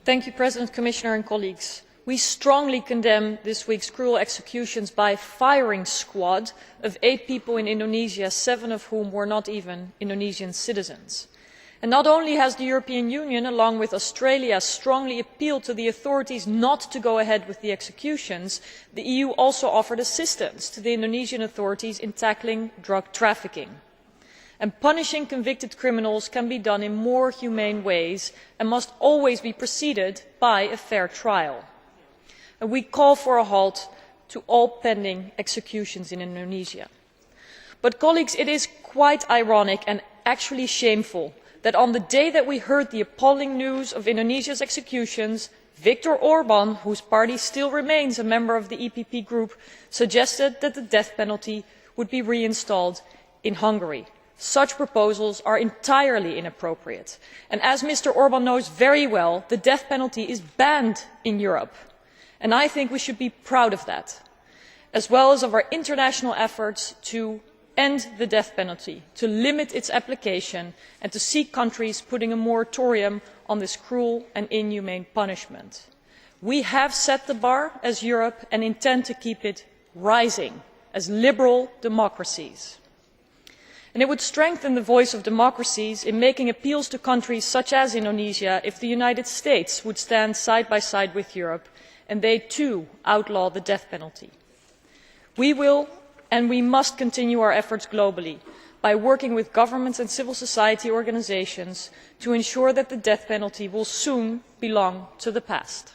Mr President, Commissioner and colleagues, we strongly condemn this week's cruel executions by a firing squad of 8 people in Indonesia, 7 of whom were not even Indonesian citizens. And not only has the European Union, along with Australia, strongly appealed to the authorities not to go ahead with the executions, the EU also offered assistance to the Indonesian authorities in tackling drug trafficking. And punishing convicted criminals can be done in more humane ways and must always be preceded by a fair trial. And we call for a halt to all pending executions in Indonesia. But colleagues, it is quite ironic and actually shameful that on the day that we heard the appalling news of Indonesia's executions, Viktor Orban, whose party still remains a member of the EPP group, suggested that the death penalty would be reinstalled in Hungary. Such proposals are entirely inappropriate, and as Mr Orban knows very well, the death penalty is banned in Europe, and I think we should be proud of that, as well as of our international efforts to end the death penalty, to limit its application and to seek countries putting a moratorium on this cruel and inhumane punishment. We have set the bar as Europe and intend to keep it rising as liberal democracies. And it would strengthen the voice of democracies in making appeals to countries such as Indonesia if the United States would stand side by side with Europe and they too outlaw the death penalty. We will and we must continue our efforts globally by working with governments and civil society organisations to ensure that the death penalty will soon belong to the past.